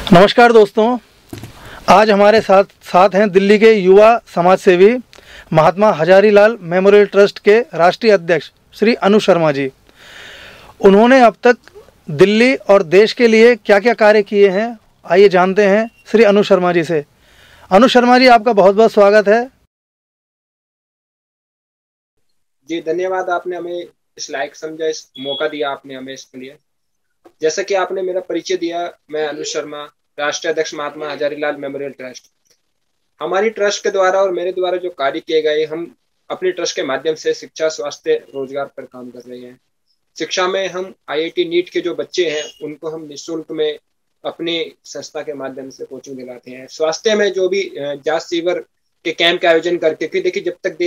नमस्कार दोस्तों, आज हमारे साथ हैं दिल्ली के युवा समाज सेवी महात्मा हजारीलाल मेमोरियल ट्रस्ट के राष्ट्रीय अध्यक्ष श्री अनु शर्मा जी। उन्होंने अब तक दिल्ली और देश के लिए क्या क्या कार्य किए हैं, आइए जानते हैं श्री अनु शर्मा जी से। अनु शर्मा जी, आपका बहुत बहुत स्वागत है। जी धन्यवाद, आपने हमें इस लायक समझा, इस मौका दिया आपने हमें इसके लिए। जैसा कि आपने मेरा परिचय दिया, मैं अनु शर्मा, राष्ट्रीय अध्यक्ष महात्मा हजारीलाल मेमोरियल ट्रस्ट। हमारी ट्रस्ट के द्वारा और मेरे द्वारा जो कार्य किए गए, हम अपनी ट्रस्ट के माध्यम से शिक्षा, स्वास्थ्य, रोजगार पर काम कर रहे हैं। शिक्षा में हम IIT नीट के जो बच्चे हैं उनको हम निःशुल्क में अपनी संस्था के माध्यम से कोचिंग दिलाते हैं। स्वास्थ्य में जो भी जांच शिविर के कैंप के आयोजन करके, क्योंकि देखिए जब तक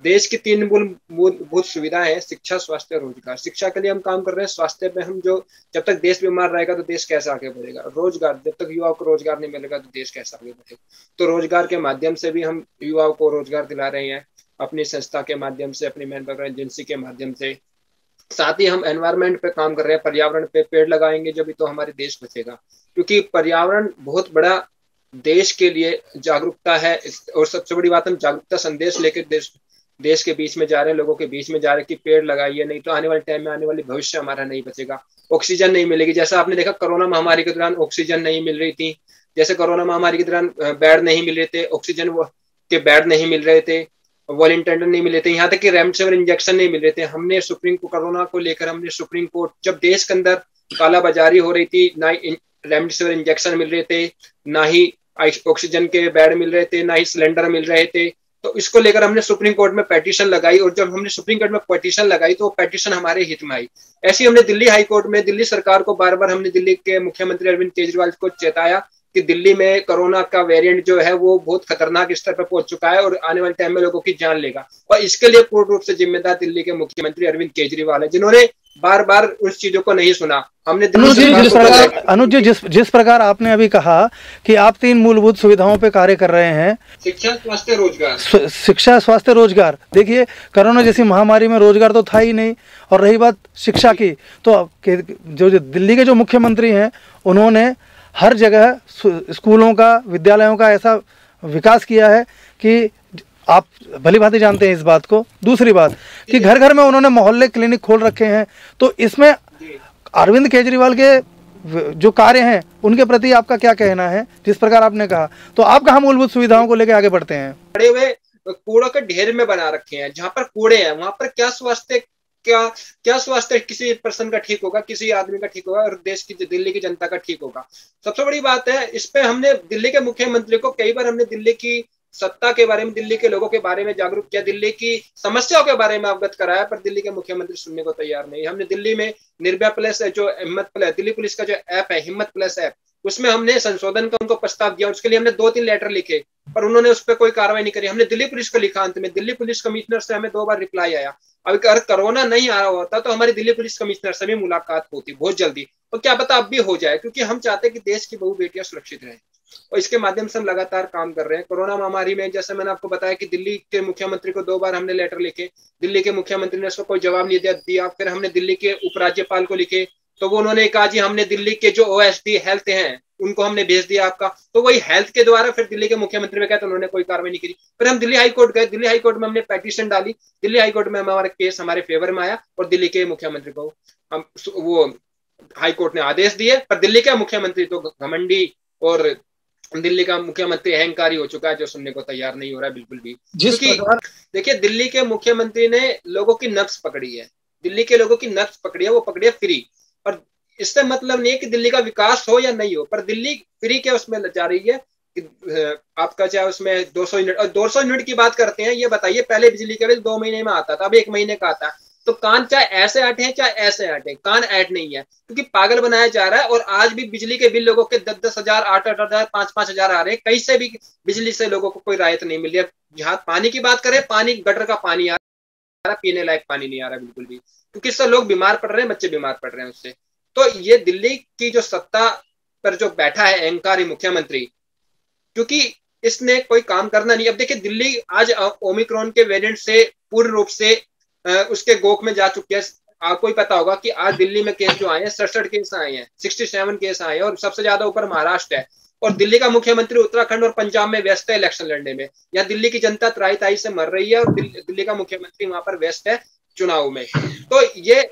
देश की 3 मूलभूत सुविधाएं हैं, शिक्षा, स्वास्थ्य, रोजगार। शिक्षा के लिए हम काम कर रहे हैं, स्वास्थ्य पे हम जब तक देश बीमार रहेगा तो देश कैसे आगे बढ़ेगा। रोजगार, जब तक युवाओं को रोजगार नहीं मिलेगा तो देश कैसे आगे बढ़ेगा। तो रोजगार के माध्यम से भी हम युवाओं को रोजगार दिला रहे हैं अपनी संस्था के माध्यम से, अपनी मैन पावर एजेंसी के माध्यम से। साथ ही हम एनवायरमेंट पे काम कर रहे हैं, पर्यावरण पे। पेड़ लगाएंगे जब तो हमारे देश बचेगा, क्योंकि पर्यावरण बहुत बड़ा देश के लिए जागरूकता है। और सबसे बड़ी बात, हम जागरूकता संदेश लेकर देश के बीच में जा रहे हैं, लोगों के बीच में जा रहे हैं कि पेड़ लगाइए, नहीं तो आने वाले टाइम में, आने वाली भविष्य हमारा नहीं बचेगा। ऑक्सीजन नहीं मिलेगी। जैसा आपने देखा कोरोना महामारी के दौरान ऑक्सीजन नहीं मिल रही थी, जैसे कोरोना महामारी के दौरान बेड नहीं मिल रहे थे, ऑक्सीजन के बेड नहीं मिल रहे थे, वॉलंटियर नहीं मिले थे, यहाँ तक कि रेमडेसिविर इंजेक्शन नहीं मिल रहे थे। हमने कोरोना को लेकर हमने सुप्रीम कोर्ट, जब देश के अंदर कालाबाजारी हो रही थी, ना ही रेमडेसिविर इंजेक्शन मिल रहे थे, ना ही ऑक्सीजन के बेड मिल रहे थे, ना ही सिलेंडर मिल रहे थे, तो इसको लेकर हमने सुप्रीम कोर्ट में पिटीशन लगाई। और जब हमने सुप्रीम कोर्ट में पिटीशन लगाई तो वो पिटीशन हमारे हित में आई। ऐसे ही हमने दिल्ली हाई कोर्ट में दिल्ली सरकार को बार बार, हमने दिल्ली के मुख्यमंत्री अरविंद केजरीवाल को चेताया कि दिल्ली में कोरोना का वेरिएंट जो है वो बहुत खतरनाक स्तर पर पहुंच चुका है और आने वाले टाइम में लोगों की जान लेगा। और इसके लिए पूर्ण रूप से जिम्मेदार दिल्ली के मुख्यमंत्री अरविंद केजरीवाल है, जिन्होंने बार बार उस चीजों को नहीं सुना। हमने अनुज जी, जिस प्रकार आपने अभी कहा कि आप 3 मूलभूत सुविधाओं पे कार्य कर रहे हैं, शिक्षा, स्वास्थ्य, रोजगार। शिक्षा, स्वास्थ्य, रोजगार। देखिए, कोरोना जैसी महामारी में रोजगार तो था ही नहीं। और रही बात शिक्षा की, तो जो दिल्ली के जो मुख्यमंत्री हैं, उन्होंने हर जगह स्कूलों का, विद्यालयों का ऐसा विकास किया है कि आप भली भांति जानते हैं इस बात को। दूसरी बात कि घर घर में उन्होंने मोहल्ले क्लिनिक खोल रखे हैं। तो इसमें अरविंद केजरीवाल के जो कार्य हैं उनके प्रति आपका क्या कहना है? जिस प्रकार आपने कहा, तो आप कहाँ मूलभूत सुविधाओं को लेकर आगे बढ़ते हैं? बड़े हुए कूड़ों के ढेर में बना रखे हैं, जहाँ पर कूड़े हैं वहां पर क्या स्वास्थ्य किसी पर्सन का ठीक होगा, किसी आदमी का ठीक होगा, और देश की, दिल्ली की जनता का ठीक होगा। सबसे बड़ी बात है, इस पे हमने दिल्ली के मुख्यमंत्री को कई बार हमने दिल्ली की सत्ता के बारे में, दिल्ली के लोगों के बारे में जागरूक किया, दिल्ली की समस्याओं के बारे में अवगत कराया, पर दिल्ली के मुख्यमंत्री सुनने को तैयार नहीं। हमने दिल्ली में निर्भया प्लस, जो हिम्मत प्लस, दिल्ली पुलिस का जो ऐप है हिम्मत प्लस ऐप, उसमें हमने संशोधन का उनको प्रस्ताव दिया। उसके लिए हमने 2-3 लेटर लिखे, पर उन्होंने उस पर कोई कार्रवाई नहीं करी। हमने दिल्ली पुलिस को लिखा, अंत में दिल्ली पुलिस कमिश्नर से हमें 2 बार रिप्लाई आया। अब अगर कोरोना नहीं आ रहा होता तो हमारी दिल्ली पुलिस कमिश्नर से भी मुलाकात होती बहुत जल्दी, और क्या पता अब भी हो जाए, क्योंकि हम चाहते हैं कि देश की बहु बेटियां सुरक्षित रहें। और इसके माध्यम से हम लगातार काम कर रहे हैं। कोरोना महामारी में, जैसे मैंने आपको बताया कि दिल्ली के मुख्यमंत्री को 2 बार हमने लेटर लिखे, दिल्ली के मुख्यमंत्री ने उसको कोई जवाब नहीं दिया। फिर हमने दिल्ली के उपराज्यपाल को लिखे, तो वो उन्होंने कहा जी हमने दिल्ली के जो OSD हेल्थ हैं उनको हमने भेज दिया आपका, तो वही हेल्थ के द्वारा फिर दिल्ली के मुख्यमंत्री ने कहा, तो उन्होंने कोई कार्रवाई नहीं की। फिर हम दिल्ली हाई कोर्ट गए, दिल्ली हाई कोर्ट में हमने पिटीशन डाली, दिल्ली हाई कोर्ट में हमारा केस हमारे फेवर में आया और दिल्ली के मुख्यमंत्री को हम वो हाई कोर्ट ने आदेश दिए। पर दिल्ली का मुख्यमंत्री तो घमंडी और दिल्ली का मुख्यमंत्री अहंकारी हो चुका है, जो सुनने को तैयार नहीं हो रहा है बिल्कुल भी। क्योंकि देखिए, दिल्ली के मुख्यमंत्री ने लोगों की नब्ज पकड़ी है, दिल्ली के लोगों की नब्ज पकड़ी है, वो पकड़ी है फ्री। और इससे मतलब नहीं है कि दिल्ली का विकास हो या नहीं हो, पर दिल्ली फ्री के उसमें जा रही है कि आपका चाहे उसमें 200 यूनिट, और 200 यूनिट की बात करते हैं। ये बताइए, पहले बिजली का बिल 2 महीने में आता था, अब 1 महीने का आता है। तो कान चाहे ऐसे आटे चाहे ऐसे आटे, कान ऐट नहीं है, क्योंकि पागल बनाया जा रहा है। और आज भी बिजली के बिल लोगों के 10-10 हजार, 8-8 हजार, 5-5 हजार आ रहे हैं। कहीं से भी बिजली से लोगों को कोई राहत नहीं मिल रही है। जहां पानी की बात करें, पानी गटर का पानी आ रहा, पीने लायक पानी नहीं आ रहा बिल्कुल भी, क्योंकि इससे लोग बीमार पड़ रहे हैं, बच्चे बीमार पड़ रहे हैं उससे। तो ये दिल्ली की जो सत्ता पर जो बैठा है अहंकारी मुख्यमंत्री, क्योंकि इसने कोई काम करना नहीं। अब देखिए, दिल्ली आज ओमिक्रॉन के वेरिएंट से पूर्ण रूप से उसके गोक में जा चुकी है। आपको ही पता होगा कि आज दिल्ली में केस जो आए हैं 67 केस आए हैं, 67 केस आए हैं, और सबसे ज्यादा ऊपर महाराष्ट्र है। और दिल्ली का मुख्यमंत्री उत्तराखंड और पंजाब में व्यस्त है इलेक्शन लड़ने में। यहाँ दिल्ली की जनता त्राही ताही से मर रही है और दिल्ली का मुख्यमंत्री वहां पर व्यस्त है चुनाव में। तो ये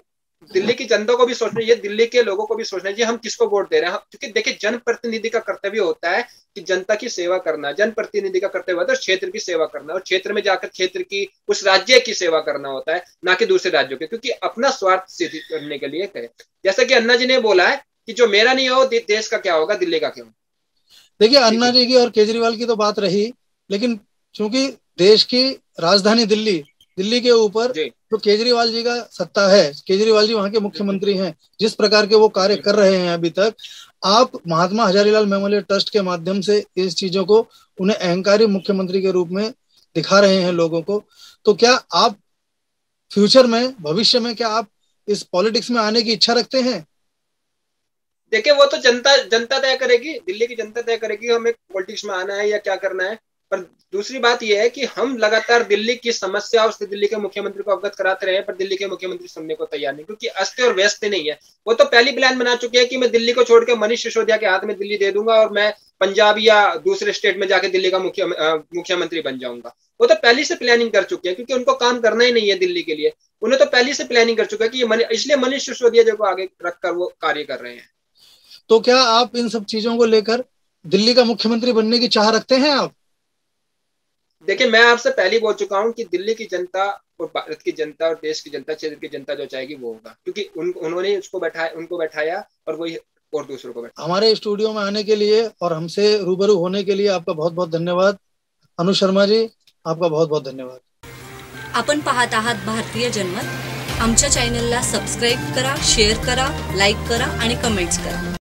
दिल्ली की जनता को भी सोचना चाहिए, दिल्ली के लोगों को भी सोचना चाहिए हम किसको वोट दे रहे हैं। क्योंकि देखिए, जनप्रतिनिधि का कर्तव्य होता है कि जनता की सेवा करना, जनप्रतिनिधि का कर्तव्य होता है क्षेत्र की सेवा करना, और क्षेत्र में जाकर क्षेत्र की, उस राज्य की सेवा करना होता है, ना कि दूसरे राज्यों की, क्योंकि अपना स्वार्थ सिद्ध करने के लिए करे। जैसा कि अन्ना जी ने बोला है कि जो मेरा नहीं हो देश का क्या होगा, दिल्ली का क्यों। देखिए, अन्ना जी की और केजरीवाल की तो बात रही, लेकिन चूंकि देश की राजधानी दिल्ली के ऊपर तो केजरीवाल जी का सत्ता है, केजरीवाल जी वहां के मुख्यमंत्री हैं, जिस प्रकार के वो कार्य कर रहे हैं अभी तक, आप महात्मा हजारीलाल मेमोरियल ट्रस्ट के माध्यम से इस चीजों को उन्हें अहंकारी मुख्यमंत्री के रूप में दिखा रहे हैं लोगों को। तो क्या आप फ्यूचर में, भविष्य में, क्या आप इस पॉलिटिक्स में आने की इच्छा रखते हैं? देखिए, वो तो जनता तय करेगी, दिल्ली की जनता तय करेगी हमें पॉलिटिक्स में आना है या क्या करना है। पर दूसरी बात यह है कि हम लगातार दिल्ली की समस्याओं से दिल्ली के मुख्यमंत्री को अवगत कराते रहे, पर दिल्ली के मुख्यमंत्री सुनने को तैयार नहीं, क्योंकि अस्त और व्यस्त नहीं है। वो तो पहली प्लान बना चुके हैं कि मैं दिल्ली को छोड़ के मनीष सिसोदिया के हाथ में दिल्ली दे दूंगा और मैं पंजाब या दूसरे स्टेट में जाके दिल्ली का मुख्यमंत्री बन जाऊंगा। वो तो पहले से प्लानिंग कर चुके हैं, क्योंकि उनको काम करना ही नहीं है दिल्ली के लिए। उन्हें तो पहले से प्लानिंग कर चुका है कि इसलिए मनीष सिसोदिया जी को आगे रखकर वो कार्य कर रहे हैं। तो क्या आप इन सब चीजों को लेकर दिल्ली का मुख्यमंत्री बनने की चाह रखते हैं आप? देखिए, मैं आपसे पहले ही बोल चुका हूं कि दिल्ली की जनता और भारत की जनता और देश की जनता, क्षेत्र की जनता जो चाहेगी वो होगा, क्योंकि उन्होंने उनको बैठाया और वही और दूसरों को बैठाया। हमारे स्टूडियो में आने के लिए और हमसे रूबरू होने के लिए आपका बहुत बहुत धन्यवाद। अनु शर्मा जी, आपका बहुत बहुत धन्यवाद। आपण पाहत आहात भारतीय जनमत। आमच्या चॅनलला सबस्क्राईब करा, शेअर करा, लाईक करा आणि कमेंट्स करा।